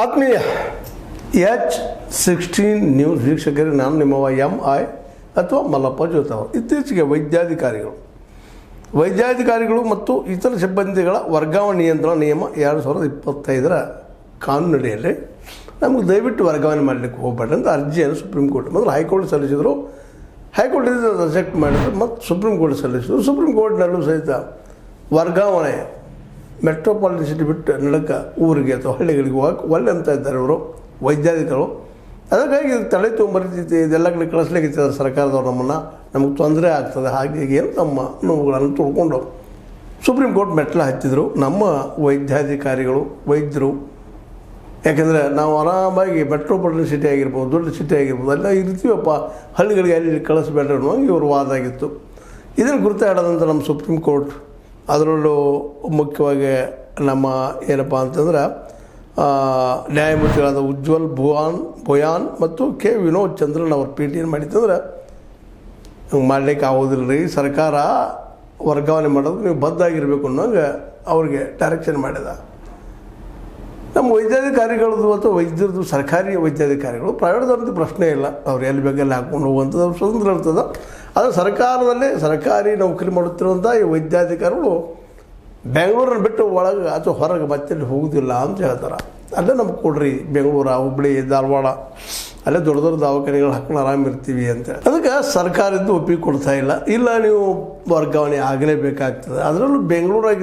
ಆತ್ಮೀಯ H16 news ವೀಕ್ಷಕರಿಗೆ ನಾನು ನಿಮ್ಮವ MI ಅಥವಾ ಮಲ್ಲಪ್ಪ ಜೋತವರು. ಇತ್ತೀಚೆಗೆ ವೈದ್ಯಾಧಿಕಾರಿಗಳು ಮತ್ತು ಇತರ ಸಿಬ್ಬಂದಿಗಳ ವರ್ಗಾವಣೆ ನಿಯಂತ್ರಣ ನಿಯಮ 2025 ಕಾನೂನಿನಲ್ಲಿ ನಮಗೆ ದಯವಿಟ್ಟು ವರ್ಗಾವಣೆ ಮಾಡಲಿಕ್ಕೆ ಹೋಗಬೇಡ ಅಂತ ಅರ್ಜಿಯನ್ನು ಸುಪ್ರೀಂ ಕೋರ್ಟ್ ಮೊದಲು ಹೈಕೋರ್ಟ್ ಸಲ್ಲಿಸಿದರು. ಹೈಕೋರ್ಟ್ ರಿಜೆಕ್ಟ್ ಮಾಡಿದ್ರು ಮತ್ತು ಸುಪ್ರೀಂ ಕೋರ್ಟ್ ಸಲ್ಲಿಸಿದರು. ಸುಪ್ರೀಂ ಕೋರ್ಟ್ನಲ್ಲೂ ಸಹಿತ ವರ್ಗಾವಣೆ ಮೆಟ್ರೋಪಾಲಿಟನ್ ಸಿಟಿ ಬಿಟ್ಟು ನಡಕ ಊರಿಗೆ ಅಥವಾ ಹಳ್ಳಿಗಳಿಗೆ ಹೋಗಕ್ಕೆ ಒಳ್ಳೆ ಅಂತ ಇದ್ದಾರೆ ಇವರು ವೈದ್ಯಾಧಿಕಾರಿಗಳು. ಅದಕ್ಕಾಗಿ ಇದು ತಲೆ ತೊಗೊಂಬರ್ತೈತಿ, ಇದೆಲ್ಲ ಕಡೆ ಕಳಿಸ್ಲಿಕ್ಕೆ ಸರ್ಕಾರದವ್ರು ನಮಗೆ ತೊಂದರೆ ಆಗ್ತದೆ, ಹಾಗೆ ಏನು ತಮ್ಮ ನೋವುಗಳನ್ನು ತೊಳ್ಕೊಂಡು ಸುಪ್ರೀಂ ಕೋರ್ಟ್ ಮೆಟ್ಲ ಹತ್ತಿದ್ರು ನಮ್ಮ ವೈದ್ಯಾಧಿಕಾರಿಗಳು ವೈದ್ಯರು. ಯಾಕೆಂದರೆ ನಾವು ಆರಾಮಾಗಿ ಮೆಟ್ರೋಪಾಲಿಟನ್ ಸಿಟಿ ಆಗಿರ್ಬೋದು, ದೊಡ್ಡ ಸಿಟಿ ಆಗಿರ್ಬೋದು, ಎಲ್ಲ ಇರ್ತೀವಪ್ಪ, ಹಳ್ಳಿಗಳಿಗೆ ಅಲ್ಲಿ ಕಳಿಸ್ಬೇಡ ಅನ್ನೋಂಗೆ ಇವರು ವಾದ ಆಗಿತ್ತು. ಇದನ್ನು ಗುರುತಾಡೋದಂತ ನಮ್ಮ ಸುಪ್ರೀಂ ಕೋರ್ಟ್, ಅದರಲ್ಲೂ ಮುಖ್ಯವಾಗಿ ನಮ್ಮ ಏನಪ್ಪ ಅಂತಂದ್ರೆ ನ್ಯಾಯಮೂರ್ತಿಗಳಾದ ಉಜ್ವಲ್ ಭುಯಾನ್ ಮತ್ತು ಕೆ ವಿನೋದ್ ಚಂದ್ರನ್ ಅವ್ರ ಪೀಠ ಏನು ಮಾಡಿತ್ತಂದ್ರೆ, ಹಿಂಗೆ ಮಾಡಲಿಕ್ಕೆ ಆಗೋದಿಲ್ಲ ರೀ, ಸರ್ಕಾರ ವರ್ಗಾವಣೆ ಮಾಡೋದು ನೀವು ಬದ್ಧಾಗಿರಬೇಕು ಅನ್ನೋಂಗೆ ಅವ್ರಿಗೆ ಡೈರೆಕ್ಷನ್ ಮಾಡಿದ. ನಮ್ಮ ವೈದ್ಯಾಧಿಕಾರಿಗಳದ್ದು ಅಥವಾ ವೈದ್ಯರದ್ದು ಸರ್ಕಾರಿ ವೈದ್ಯಾಧಿಕಾರಿಗಳು ಪ್ರೈವೇಟ್ದವ್ರದ್ದು ಪ್ರಶ್ನೆ ಇಲ್ಲ, ಅವ್ರು ಎಲ್ಲಿ ಬೇಕಲ್ಲಿ ಹಾಕ್ಕೊಂಡು ಹೋಗುವಂಥದ್ದು ಅವ್ರು ಸ್ವತಂತ್ರ ಇರ್ತದೆ. ಆದರೆ ಸರ್ಕಾರದಲ್ಲೇ ಸರ್ಕಾರಿ ನೌಕರಿ ಮಾಡುತ್ತಿರುವಂಥ ಈ ವೈದ್ಯಾಧಿಕಾರಿಗಳು ಬೆಂಗಳೂರನ್ನು ಬಿಟ್ಟು ಒಳಗೆ ಅಥವಾ ಹೊರಗೆ ಮತ್ತೆ ಹೋಗೋದಿಲ್ಲ ಅಂತ ಹೇಳ್ತಾರೆ. ಅಲ್ಲೇ ನಮ್ಗೆ ಕೊಡ್ರಿ, ಬೆಂಗಳೂರು, ಹುಬ್ಬಳ್ಳಿ, ಧಾರವಾಡ, ಅಲ್ಲೇ ದೊಡ್ಡ ದೊಡ್ಡ ದವಾಖಾನೆಗಳು ಹಾಕೊಂಡು ಆರಾಮಿರ್ತೀವಿ ಅಂತ. ಅದಕ್ಕೆ ಸರ್ಕಾರದ್ದು ಒಪ್ಪಿಗೆ ಕೊಡ್ತಾ ಇಲ್ಲ ನೀವು ವರ್ಗಾವಣೆ ಆಗಲೇಬೇಕಾಗ್ತದೆ. ಅದರಲ್ಲೂ ಬೆಂಗಳೂರಾಗಿ